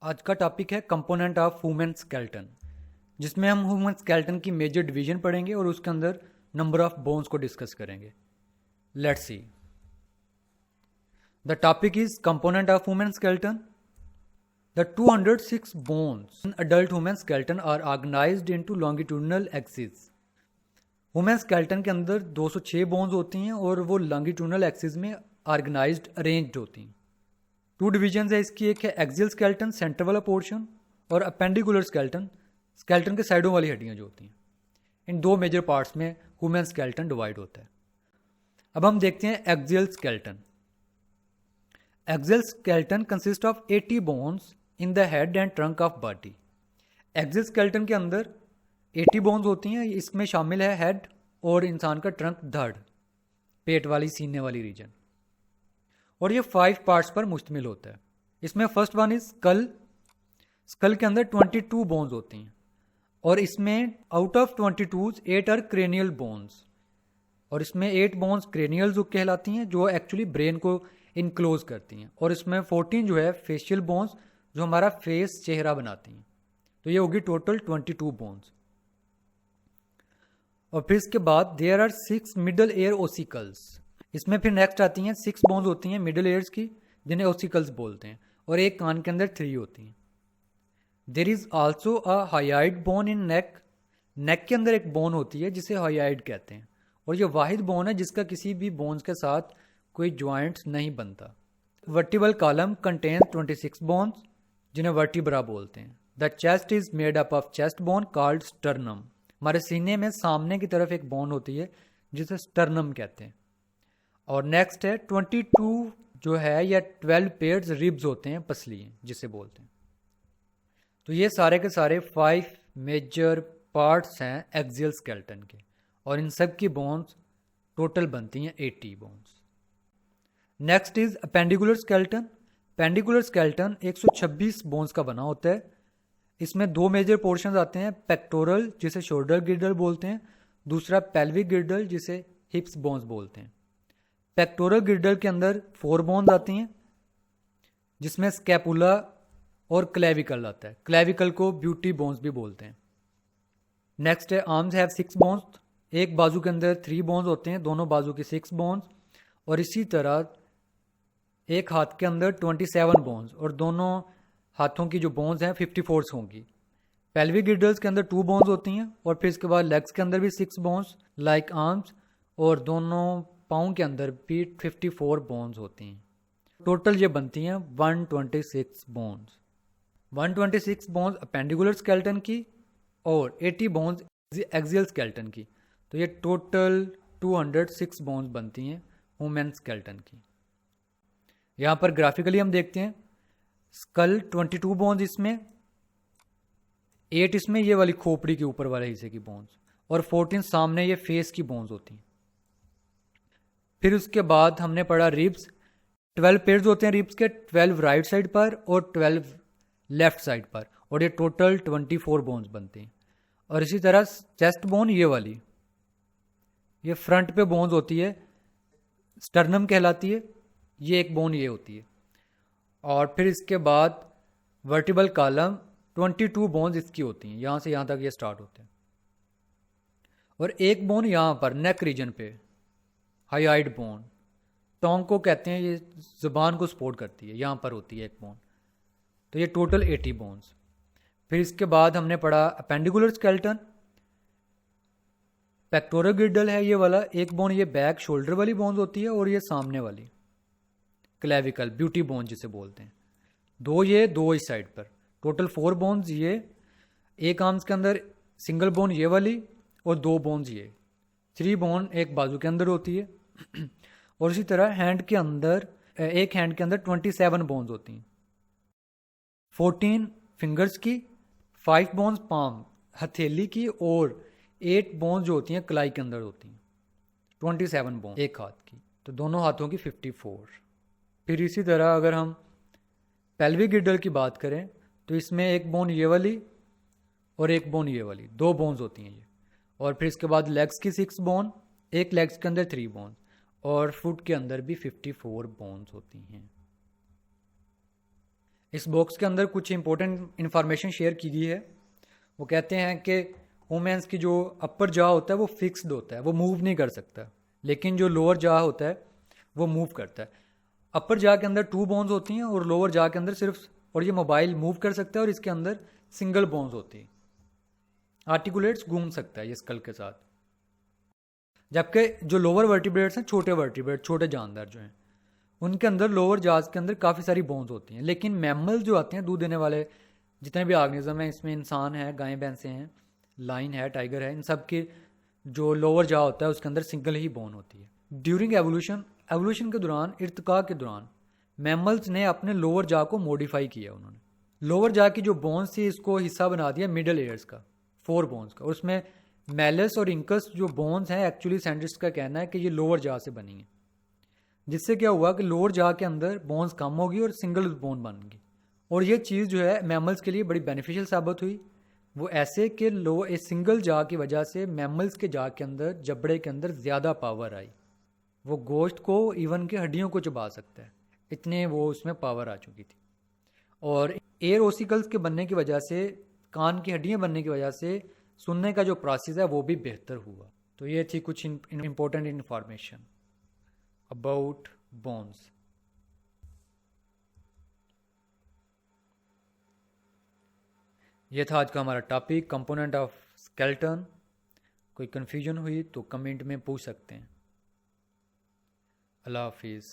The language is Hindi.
आज का टॉपिक है कंपोनेंट ऑफ ह्यूमन स्केलेटन, जिसमें हम ह्यूमन स्केलेटन की मेजर डिवीजन पढ़ेंगे और उसके अंदर नंबर ऑफ बोन्स को डिस्कस करेंगे। Let's see, the topic is component of human skeleton. The 206 bones in adult human skeleton are organized into longitudinal axes। Human skeleton के अंदर 206 बोन्स होती हैं और वो लॉन्गिट्यूडनल एक्सिस में ऑर्गेनाइज्ड अरेंज्ड होती हैं। टू डिवीजन है इसकी, एक है एक्सियल स्केलेटन सेंटर वाला पोर्शन और अपेंडिकुलर स्केलेटन स्केलेटन के साइडों वाली हड्डियां जो होती हैं। इन दो मेजर पार्ट्स में ह्यूमन स्केलेटन डिवाइड होता है। अब हम देखते हैं axial skeleton. Axial skeleton consist of 80 bones in the head and trunk of body. Axial skeleton के अंदर 80 बोन्स होती हैं। इसमें शामिल है हेड और इंसान का ट्रंक, धड़, पेट वाली सीने वाली रीजन, और ये 5 पार्ट्स पर मुश्तमिल होता है। इसमें first one is skull. Skull के अंदर 22 बोन्स होती हैं और इसमें out of 22 8 are cranial bones, और इसमें 8 बोन्स क्रेनियल जो कहलाती हैं, जो एक्चुअली ब्रेन को इनक्लोज करती हैं, और इसमें 14 जो है फेशियल बोन्स जो हमारा फेस चेहरा बनाती हैं। तो ये होगी टोटल 22 बोन्स। और फिर इसके बाद there are 6 middle ear ossicles. इसमें फिर नेक्स्ट आती हैं 6 बोन्स होती हैं मिडल एयर्स की, जिन्हें ओसिकल्स बोलते हैं, और एक कान के अंदर 3 होती हैं। There is also a hyoid bone in neck. Neck के अंदर एक बोन होती है जिसे हायोइड कहते हैं, और ये वाहिद बोन है जिसका किसी भी बोन्स के साथ कोई ज्वाइंट्स नहीं बनता। वर्टिबल कॉलम कंटेन्स 26 बोन्स, जिन्हें वर्टिब्रा बोलते हैं। The chest is made up of chest bone called sternum. हमारे सीने में सामने की तरफ एक बोन होती है जिसे स्टर्नम कहते हैं। और नेक्स्ट है 22 जो है या 12 पेयर्स रिब्स होते हैं, पसली जिसे बोलते हैं। तो ये सारे के सारे 5 मेजर पार्ट्स हैं एक्सियल स्केलेटन के, और इन सब की बोन्स टोटल बनती हैं 80 bones. Next is appendicular skeleton. Appendicular skeleton 126 bones का बना होता है। इसमें 2 मेजर पोर्शंस आते हैं, पेक्टोरल जिसे शोल्डर गिर्डल बोलते हैं, दूसरा पेल्विक गिर्डल जिसे हिप्स बोन्स बोलते हैं। पेक्टोरल गिर्डल के अंदर 4 बोन्स आती हैं, जिसमें स्कैपुला और क्लेविकल आता है। क्लेविकल को ब्यूटी बोन्स भी बोलते हैं। नेक्स्ट है आर्म्स हैव 6 बोन्स। एक बाजू के अंदर 3 बोन्स होते हैं, दोनों बाजू की 6 बोन्स, और इसी तरह एक हाथ के अंदर 27 बोन्स, और दोनों हाथों की जो बोन्स हैं 54 होंगी। पेल्विक गिर्डल्स के अंदर 2 बोन्स होती हैं, और फिर इसके बाद लेग्स के अंदर भी 6 बोन्स लाइक आर्म्स, और दोनों पाँव के अंदर भी 54 बोन्स होती हैं। टोटल ये बनती हैं 126 बोन्स। 126 बोन्स अपेंडिकुलर स्केलेटन की और 80 बोन्स एक्सियल स्केलेटन की। तो ये टोटल 206 बोन्स बनती हैं ह्यूमन स्केलेटन की। यहाँ पर ग्राफिकली हम देखते हैं स्कल 22 बोन्स, इसमें 8 इसमें ये वाली खोपड़ी के ऊपर वाले हिस्से की बोन्स, और 14 सामने ये फेस की बोन्स होती हैं। फिर उसके बाद हमने पढ़ा रिब्स। 12 पेयर्स होते हैं रिब्स के, 12 राइट साइड पर और 12 लेफ्ट साइड पर, और ये टोटल 24 बोन्स बनते हैं। और इसी तरह चेस्ट बोन ये वाली, ये फ्रंट पे बोन्स होती है, स्टर्नम कहलाती है, ये एक बोन ये होती है। और फिर इसके बाद वर्टिबल कॉलम 22 बोन्स इसकी होती हैं, यहाँ से यहाँ तक ये स्टार्ट होते हैं। और एक बोन यहाँ पर नेक रीजन पे, हायोइड बोन, टोंग को कहते हैं, ये जुबान को सपोर्ट करती है, यहाँ पर होती है एक बोन। तो ये टोटल 80 बोन्स। फिर इसके बाद हमने पढ़ा अपेंडिकुलर स्केलेटन। पेक्टोरल गिर्डल है ये वाला, एक बोन ये बैक शोल्डर वाली बोन्स होती है, और ये सामने वाली क्लेविकल ब्यूटी बोन जिसे बोलते हैं। 2 ये 2 इस साइड पर, टोटल 4 बोन्स ये। एक आर्म्स के अंदर सिंगल बोन ये वाली, और 2 बोन्स ये, 3 बोन एक बाजू के अंदर होती है। और इसी तरह हैंड के अंदर, एक हैंड के अंदर 27 बोन्स होती हैं, 14 फिंगर्स की, 5 बोन्स पाम हथेली की, और 8 बोन्स जो होती हैं कलाई के अंदर होती हैं। 27 बोन एक हाथ की, तो दोनों हाथों की 54। फिर इसी तरह अगर हम पेल्विक गिर्डल की बात करें, तो इसमें एक बोन ये वाली और एक बोन ये वाली, 2 बोन्स होती हैं ये। और फिर इसके बाद लेग्स की 6 बोन, एक लेग्स के अंदर 3 बोन, और फुट के अंदर भी 54 बोन्स होती हैं। इस बॉक्स के अंदर कुछ इंपॉर्टेंट इन्फॉर्मेशन शेयर की गई है। वो कहते हैं कि वुमेन्स की जो अपर जॉ होता है वो फिक्स्ड होता है, वो मूव नहीं कर सकता, लेकिन जो लोअर जॉ होता है वो मूव करता है। अपर जॉ के अंदर 2 बोन्स होती हैं और लोअर जॉ के अंदर सिर्फ, और ये मोबाइल मूव कर सकता है और इसके अंदर सिंगल बोन्स होती है। आर्टिकुलेट्स घूम सकता है ये स्कल के साथ। जबकि जो लोअर वर्टिब्रेट्स हैं, छोटे वर्टिब्रेट, छोटे जानदार जो हैं, उनके अंदर लोअर जाज के अंदर काफ़ी सारी बोन्स होती हैं। लेकिन मैमल्स जो आते हैं, दूध देने वाले जितने भी ऑर्गेनिज्म हैं, इसमें इंसान है, गायें भैंसें हैं, लाइन है, टाइगर है, इन सब के जो लोअर जा होता है उसके अंदर सिंगल ही बोन होती है। ड्यूरिंग एवोल्यूशन के दौरान, इर्तिका के दौरान, मैमल्स ने अपने लोअर जा को मॉडिफाई किया। उन्होंने लोअर जा की जो बोन्स थी इसको हिस्सा बना दिया मिडल एयर्स का, 4 बोन्स का। और उसमें मेलस और इंकस जो बोन्स हैं, एक्चुअली साइंटिस्ट का कहना है कि ये लोअर जा से बनी है, जिससे क्या हुआ कि लोअर जा के अंदर बोन्स कम होगी और सिंगल बोन बन गई। और ये चीज़ जो है मैमल्स के लिए बड़ी बेनिफिशियल साबित हुई। वो ऐसे कि ए सिंगल जा की वजह से मैमल्स के जा के अंदर, जबड़े के अंदर ज़्यादा पावर आई। वो गोश्त को, इवन के हड्डियों को चबा सकता है, इतने वो उसमें पावर आ चुकी थी। और एयर ओसिकल्स के बनने की वजह से, कान की हड्डियाँ बनने की वजह से सुनने का जो प्रोसेस है वो भी बेहतर हुआ। तो ये थी कुछ इंपॉर्टेंट इन्फॉर्मेशन अबाउट बोन्स। ये था आज का हमारा टॉपिक, कंपोनेंट ऑफ स्केलेटन। कोई कन्फ्यूजन हुई तो कमेंट में पूछ सकते हैं। अल्लाह हाफिज़।